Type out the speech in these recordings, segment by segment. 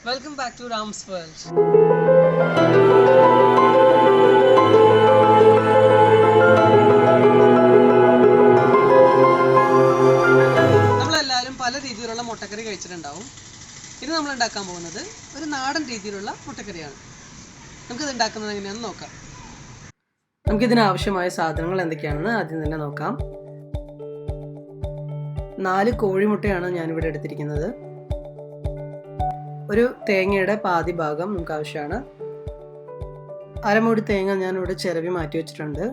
Welcome back to Ram's World. നമ്മളെല്ലാവരും പല രീതിയിലുള്ള മുട്ടക്കറി കഴിച്ചിട്ടുണ്ടാവും. ഇത് നമ്മൾ ഉണ്ടാക്കാൻ പോകുന്നത് ഒരു നാടൻ രീതിയിലുള്ള മുട്ടക്കറിയാണ്. നമുക്കിത് ഉണ്ടാക്കുന്നത് എങ്ങനെയാണെന്ന് നോക്കാം. നമുക്കിതിനാവശ്യമായ സാധനങ്ങൾ എന്തൊക്കെയാണെന്ന് ആദ്യം തന്നെ നോക്കാം. 4 കോഴിമുട്ടയാണ് ഞാനിവിടെ എടുത്തിരിക്കുന്നത്. ഒരു തേങ്ങയുടെ പാതി ഭാഗം നമുക്ക് ആവശ്യമാണ്. അരമുടി തേങ്ങ ഞാനിവിടെ ചിരവി മാറ്റി വെച്ചിട്ടുണ്ട്.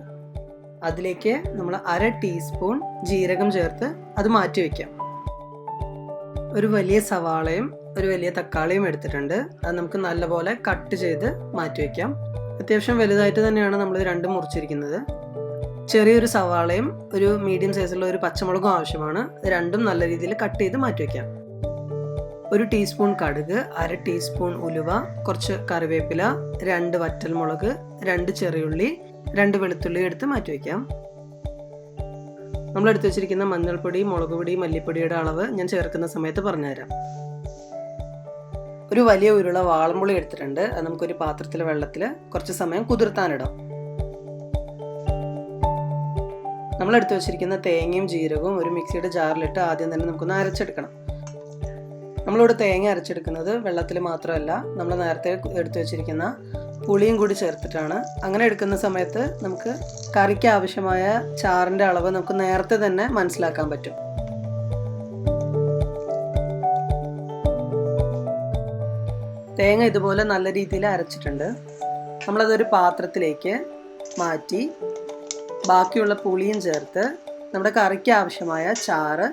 അതിലേക്ക് നമ്മൾ 1/2 ടീസ്പൂൺ ജീരകം ചേർത്ത് അത് മാറ്റി വയ്ക്കാം. ഒരു വലിയ സവാളയും ഒരു വലിയ തക്കാളിയും എടുത്തിട്ടുണ്ട്. അത് നമുക്ക് നല്ലപോലെ കട്ട് ചെയ്ത് മാറ്റി വയ്ക്കാം. അത്യാവശ്യം വലുതായിട്ട് തന്നെയാണ് നമ്മൾ രണ്ടും മുറിച്ചിരിക്കുന്നത്. ചെറിയൊരു സവാളയും ഒരു മീഡിയം സൈസുള്ള ഒരു പച്ചമുളകും ആവശ്യമാണ്. രണ്ടും നല്ല രീതിയിൽ കട്ട് ചെയ്ത് മാറ്റി വയ്ക്കാം. 1 ടീസ്പൂൺ കടുക്, 1/2 ടീസ്പൂൺ ഉലുവ, കുറച്ച് കറിവേപ്പില, 2 വറ്റൽമുളക്, 2 ചെറിയുള്ളി, 2 വെളുത്തുള്ളി എടുത്ത് മാറ്റി വയ്ക്കാം. നമ്മൾ എടുത്തു വെച്ചിരിക്കുന്ന മഞ്ഞൾപ്പൊടി, മുളക് പൊടി, മല്ലിപ്പൊടിയുടെ അളവ് ഞാൻ ചേർക്കുന്ന സമയത്ത് പറഞ്ഞുതരാം. ഒരു വലിയ ഉരുള വാളംപുളി എടുത്തിട്ടുണ്ട്. അത് നമുക്കൊരു പാത്രത്തിൽ വെള്ളത്തിൽ കുറച്ച് സമയം കുതിർത്താനിടാം. നമ്മൾ എടുത്തു വെച്ചിരിക്കുന്ന തേങ്ങയും ജീരകവും ഒരു മിക്സിയുടെ ജാറിലിട്ട് ആദ്യം തന്നെ നമുക്കൊന്ന് അരച്ചെടുക്കണം. നമ്മളിവിടെ തേങ്ങ അരച്ചെടുക്കുന്നത് വെള്ളത്തിൽ മാത്രമല്ല, നമ്മൾ നേരത്തെ എടുത്തു വെച്ചിരിക്കുന്ന പുളിയും കൂടി ചേർത്തിട്ടാണ്. അങ്ങനെ എടുക്കുന്ന സമയത്ത് നമുക്ക് കറിക്ക് ആവശ്യമായ ചാറിൻ്റെ അളവ് നമുക്ക് നേരത്തെ തന്നെ മനസ്സിലാക്കാൻ പറ്റും. തേങ്ങ ഇതുപോലെ നല്ല രീതിയിൽ അരച്ചിട്ടുണ്ട്. നമ്മളതൊരു പാത്രത്തിലേക്ക് മാറ്റി ബാക്കിയുള്ള പുളിയും ചേർത്ത് നമ്മുടെ കറിക്ക് ആവശ്യമായ ചാറ്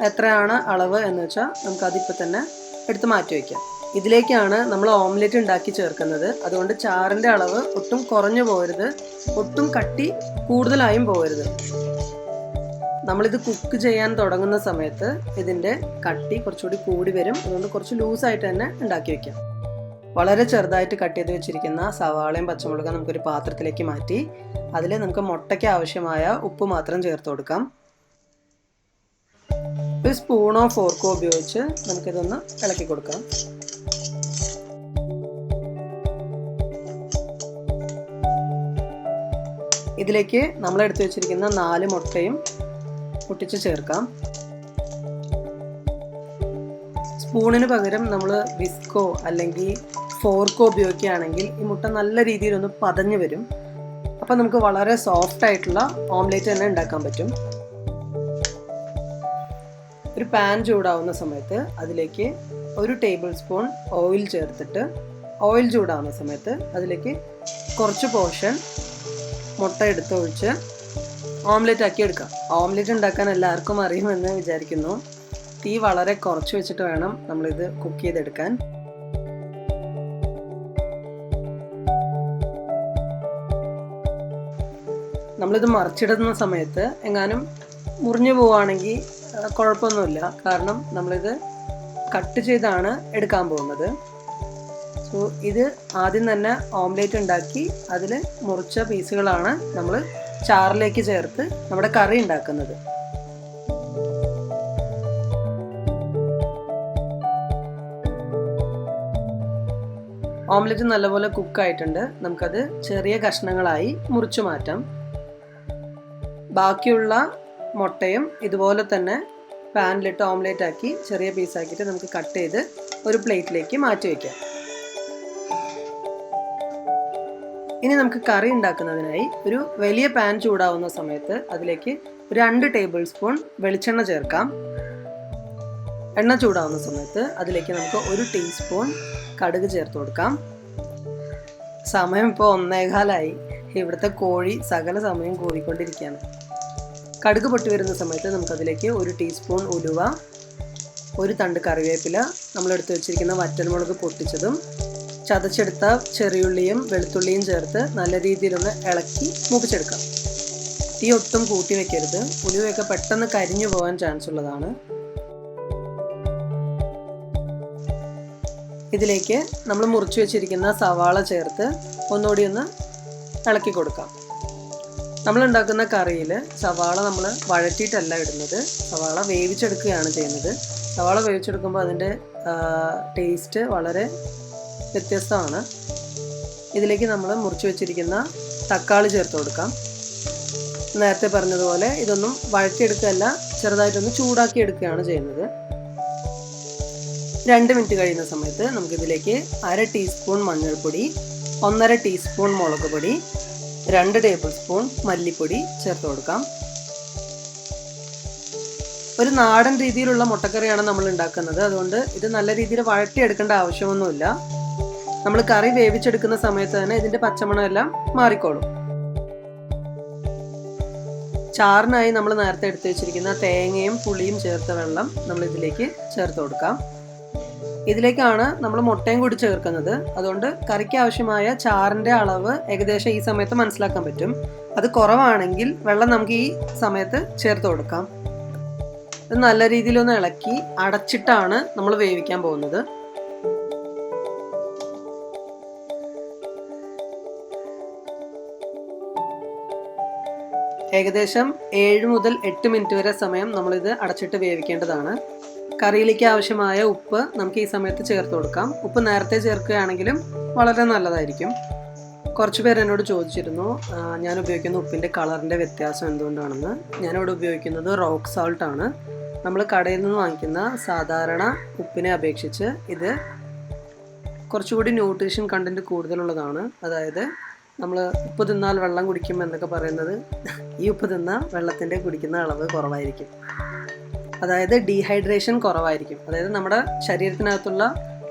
എത്രയാണ് അളവ് എന്ന് വെച്ചാൽ നമുക്കതിപ്പോൾ തന്നെ എടുത്ത് മാറ്റി വയ്ക്കാം. ഇതിലേക്കാണ് നമ്മൾ ഓംലെറ്റ് ഉണ്ടാക്കി ചേർക്കുന്നത്. അതുകൊണ്ട് ചാറിൻ്റെ അളവ് ഒട്ടും കുറഞ്ഞു പോകരുത്, ഒട്ടും കട്ടി കൂടുതലായും പോകരുത്. നമ്മളിത് കുക്ക് ചെയ്യാൻ തുടങ്ങുന്ന സമയത്ത് ഇതിൻ്റെ കട്ടി കുറച്ചുകൂടി കൂടി വരും. അതുകൊണ്ട് കുറച്ച് ലൂസായിട്ട് തന്നെ ഉണ്ടാക്കി വയ്ക്കാം. വളരെ ചെറുതായിട്ട് കട്ട് ചെയ്ത് വെച്ചിരിക്കുന്ന സവാളയും പച്ചമുളകും നമുക്കൊരു പാത്രത്തിലേക്ക് മാറ്റി അതിൽ നമുക്ക് മുട്ടയ്ക്ക് ആവശ്യമായ ഉപ്പ് മാത്രം ചേർത്ത് കൊടുക്കാം. ഒരു സ്പൂണോ ഫോർക്കോ ഉപയോഗിച്ച് നമുക്കിതൊന്ന് ഇളക്കി കൊടുക്കാം. ഇതിലേക്ക് നമ്മൾ എടുത്തു വെച്ചിരിക്കുന്ന 4 മുട്ടയും പൊട്ടിച്ച് ചേർക്കാം. സ്പൂണിന് പകരം നമ്മൾ വിസ്കോ അല്ലെങ്കിൽ ഫോർക്കോ ഉപയോഗിക്കുകയാണെങ്കിൽ ഈ മുട്ട നല്ല രീതിയിലൊന്ന് പതഞ്ഞു വരും. അപ്പം നമുക്ക് വളരെ സോഫ്റ്റ് ആയിട്ടുള്ള ഓംലേറ്റ് തന്നെ ഉണ്ടാക്കാൻ പറ്റും. ഒരു പാൻ ചൂടാവുന്ന സമയത്ത് അതിലേക്ക് 1 ടേബിൾ സ്പൂൺ ഓയിൽ ചേർത്തിട്ട് ഓയിൽ ചൂടാവുന്ന സമയത്ത് അതിലേക്ക് കുറച്ച് പോർഷൻ മുട്ട എടുത്തൊഴിച്ച് ഓംലെറ്റ് ആക്കി എടുക്കാം. ഓംലെറ്റ് ഉണ്ടാക്കാൻ എല്ലാവർക്കും അറിയുമെന്ന് വിചാരിക്കുന്നു. തീ വളരെ കുറച്ച് വെച്ചിട്ട് വേണം നമ്മളിത് കുക്ക് ചെയ്തെടുക്കാൻ. നമ്മളിത് മറിച്ചിടുന്ന സമയത്ത് എങ്ങാനും മുറിഞ്ഞു പോവുകയാണെങ്കിൽ കുഴപ്പമൊന്നുമില്ല. കാരണം നമ്മളിത് കട്ട് ചെയ്താണ് എടുക്കാൻ പോകുന്നത്. സോ ഇത് ആദ്യം തന്നെ ഓംലേറ്റ് ഉണ്ടാക്കി അതിൽ മുറിച്ച പീസുകളാണ് നമ്മൾ ചാറിലേക്ക് ചേർത്ത് നമ്മുടെ കറി ഉണ്ടാക്കുന്നത്. ഓംലെറ്റ് നല്ലപോലെ കുക്കായിട്ടുണ്ട്. നമുക്കത് ചെറിയ കഷ്ണങ്ങളായി മുറിച്ചു മാറ്റാം. ബാക്കിയുള്ള മുട്ടയും ഇതുപോലെ തന്നെ പാനിലിട്ട് ഓംലേറ്റ് ആക്കി ചെറിയ പീസാക്കിയിട്ട് നമുക്ക് കട്ട് ചെയ്ത് ഒരു പ്ലേറ്റിലേക്ക് മാറ്റി വയ്ക്കാം. ഇനി നമുക്ക് കറി ഉണ്ടാക്കുന്നതിനായി ഒരു വലിയ പാൻ ചൂടാവുന്ന സമയത്ത് അതിലേക്ക് 2 ടേബിൾ സ്പൂൺ വെളിച്ചെണ്ണ ചേർക്കാം. എണ്ണ ചൂടാവുന്ന സമയത്ത് അതിലേക്ക് നമുക്ക് 1 ടീസ്പൂൺ കടുക് ചേർത്ത് കൊടുക്കാം. സമയം ഇപ്പോൾ 1:15. ഇവിടുത്തെ കോഴി സകല സമയം കൂടിക്കൊണ്ടിരിക്കുകയാണ്. കടുക് പൊട്ടി വരുന്ന സമയത്ത് നമുക്കതിലേക്ക് 1 ടീസ്പൂൺ ഉലുവ, 1 തണ്ട് കറിവേപ്പില, നമ്മളെടുത്ത് വെച്ചിരിക്കുന്ന വറ്റൽമുളക് പൊട്ടിച്ചതും ചതച്ചെടുത്ത ചെറിയുള്ളിയും വെളുത്തുള്ളിയും ചേർത്ത് നല്ല രീതിയിലൊന്ന് ഇളക്കി മൂപ്പിച്ചെടുക്കാം. തീ ഒട്ടും കൂട്ടി വെക്കരുത്. ഉലുവയൊക്കെ പെട്ടെന്ന് കരിഞ്ഞു പോകാൻ ചാൻസ് ഉള്ളതാണ്. ഇതിലേക്ക് നമ്മൾ മുറിച്ച് വെച്ചിരിക്കുന്ന സവാള ചേർത്ത് ഒന്നുകൂടി ഒന്ന് ഇളക്കി കൊടുക്കാം. നമ്മളുണ്ടാക്കുന്ന കറിയിൽ സവാള നമ്മൾ വഴറ്റിയിട്ടല്ല ഇടുന്നത്, സവാള വേവിച്ചെടുക്കുകയാണ് ചെയ്യുന്നത്. സവാള വേവിച്ചെടുക്കുമ്പോൾ അതിൻ്റെ ടേസ്റ്റ് വളരെ വ്യത്യസ്തമാണ്. ഇതിലേക്ക് നമ്മൾ മുറിച്ച് വെച്ചിരിക്കുന്ന തക്കാളി ചേർത്ത് കൊടുക്കാം. നേരത്തെ പറഞ്ഞതുപോലെ ഇതൊന്നും വഴറ്റിയെടുക്കുകയല്ല, ചെറുതായിട്ടൊന്ന് ചൂടാക്കി എടുക്കുകയാണ് ചെയ്യുന്നത്. 2 മിനിറ്റ് കഴിയുന്ന സമയത്ത് നമുക്കിതിലേക്ക് 1/2 ടീസ്പൂൺ മഞ്ഞൾപ്പൊടി, 1/2 ടീസ്പൂൺ മുളക് പൊടി, 2 ടേബിൾ സ്പൂൺ മല്ലിപ്പൊടി ചേർത്ത് കൊടുക്കാം. ഒരു നാടൻ രീതിയിലുള്ള മുട്ടക്കറിയാണ് നമ്മൾ ഉണ്ടാക്കുന്നത്. അതുകൊണ്ട് ഇത് നല്ല രീതിയിൽ വഴറ്റിയെടുക്കേണ്ട ആവശ്യമൊന്നുമില്ല. നമ്മൾ കറി വേവിച്ചെടുക്കുന്ന സമയത്ത് തന്നെ ഇതിൻ്റെ പച്ചമണം എല്ലാം മാറിക്കോളും. ചാറിനായി നമ്മൾ നേരത്തെ എടുത്ത് വെച്ചിരിക്കുന്ന തേങ്ങയും പുളിയും ചേർത്ത വെള്ളം നമ്മൾ ഇതിലേക്ക് ചേർത്ത് കൊടുക്കാം. ഇതിലേക്കാണ് നമ്മൾ മുട്ടയും കൂടി ചേർക്കുന്നത്. അതുകൊണ്ട് കറിക്ക് ആവശ്യമായ ചാറിൻ്റെ അളവ് ഏകദേശം ഈ സമയത്ത് മനസ്സിലാക്കാൻ പറ്റും. അത് കുറവാണെങ്കിൽ വെള്ളം നമുക്ക് ഈ സമയത്ത് ചേർത്ത് കൊടുക്കാം. ഇത് നല്ല രീതിയിലൊന്ന് ഇളക്കി അടച്ചിട്ടാണ് നമ്മൾ വേവിക്കാൻ പോകുന്നത്. ഏകദേശം 7 മുതൽ 8 മിനിറ്റ് വരെ സമയം നമ്മളിത് അടച്ചിട്ട് വേവിക്കേണ്ടതാണ്. കറിയിലേക്ക് ആവശ്യമായ ഉപ്പ് നമുക്ക് ഈ സമയത്ത് ചേർത്ത് കൊടുക്കാം. ഉപ്പ് നേരത്തെ ചേർക്കുകയാണെങ്കിലും വളരെ നല്ലതായിരിക്കും. കുറച്ച് പേര് എന്നോട് ചോദിച്ചിരുന്നു ഞാൻ ഉപയോഗിക്കുന്ന ഉപ്പിൻ്റെ കളറിൻ്റെ വ്യത്യാസം എന്തുകൊണ്ടാണെന്ന്. ഞാനിവിടെ ഉപയോഗിക്കുന്നത് റോക്ക് സാൾട്ട് ആണ്. നമ്മൾ കടയിൽ നിന്ന് വാങ്ങിക്കുന്ന സാധാരണ ഉപ്പിനെ അപേക്ഷിച്ച് ഇത് കുറച്ചുകൂടി ന്യൂട്രീഷൻ കണ്ടൻറ്റ് കൂടുതലുള്ളതാണ്. അതായത് നമ്മൾ ഉപ്പ് തിന്നാൽ വെള്ളം കുടിക്കും എന്നൊക്കെ പറയുന്നത്, ഈ ഉപ്പ് തിന്നാൽ വെള്ളത്തിൻ്റെ കുടിക്കുന്ന അളവ് കുറവായിരിക്കും. അതായത് ഡീഹൈഡ്രേഷൻ കുറവായിരിക്കും. അതായത് നമ്മുടെ ശരീരത്തിനകത്തുള്ള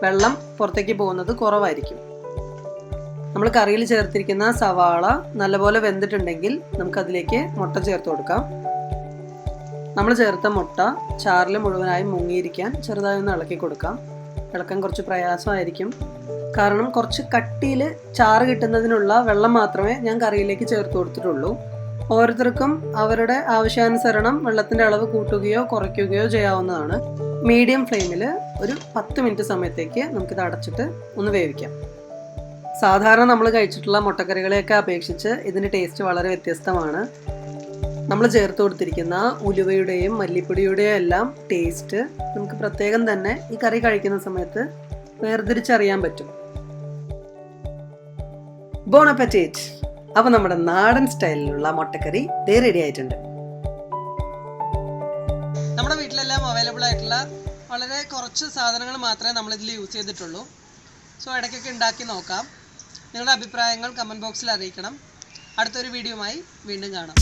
വെള്ളം പുറത്തേക്ക് പോകുന്നത് കുറവായിരിക്കും. നമ്മൾ കറിയിൽ ചേർത്തിരിക്കുന്ന സവാള നല്ലപോലെ വെന്തിട്ടുണ്ടെങ്കിൽ നമുക്കതിലേക്ക് മുട്ട ചേർത്ത് കൊടുക്കാം. നമ്മൾ ചേർത്ത മുട്ട ചാറിൽ മുഴുവനായി മുങ്ങിയിരിക്കാൻ ചെറുതായി ഒന്ന് ഇളക്കി കൊടുക്കാം. ഇളക്കാൻ കുറച്ച് പ്രയാസമായിരിക്കും, കാരണം കുറച്ച് കട്ടിയിൽ ചാറ് കിട്ടുന്നതിനുള്ള വെള്ളം മാത്രമേ ഞാൻ കറിയിലേക്ക് ചേർത്ത് കൊടുത്തിട്ടുള്ളൂ. ഓരോരുത്തർക്കും അവരുടെ ആവശ്യാനുസരണം വെള്ളത്തിൻ്റെ അളവ് കൂട്ടുകയോ കുറയ്ക്കുകയോ ചെയ്യാവുന്നതാണ്. മീഡിയം ഫ്ലെയിമിൽ ഒരു 10 മിനിറ്റ് സമയത്തേക്ക് നമുക്കിത് അടച്ചിട്ട് ഒന്ന് വേവിക്കാം. സാധാരണ നമ്മൾ കഴിച്ചിട്ടുള്ള മുട്ടക്കറികളെയൊക്കെ അപേക്ഷിച്ച് ഇതിൻ്റെ ടേസ്റ്റ് വളരെ വ്യത്യസ്തമാണ്. നമ്മൾ ചേർത്ത് കൊടുത്തിരിക്കുന്ന ഉലുവയുടെയും മല്ലിപ്പൊടിയുടെയും എല്ലാം ടേസ്റ്റ് നമുക്ക് പ്രത്യേകം തന്നെ ഈ കറി കഴിക്കുന്ന സമയത്ത് വേർതിരിച്ചറിയാൻ പറ്റും. ബോൺ അപ്പറ്റീറ്റ്! അപ്പോൾ നമ്മുടെ നാടൻ സ്റ്റൈലിലുള്ള മുട്ടക്കറി റെഡി ആയിട്ടുണ്ട്. നമ്മുടെ വീട്ടിലെല്ലാം അവൈലബിൾ ആയിട്ടുള്ള വളരെ കുറച്ച് സാധനങ്ങൾ മാത്രമേ നമ്മളിതിൽ യൂസ് ചെയ്തിട്ടുള്ളൂ. സോ ഇടയ്ക്കൊക്കെ ഉണ്ടാക്കി നോക്കാം. നിങ്ങളുടെ അഭിപ്രായങ്ങൾ കമൻറ്റ് ബോക്സിൽ അറിയിക്കണം. അടുത്തൊരു വീഡിയോയുമായി വീണ്ടും കാണാം.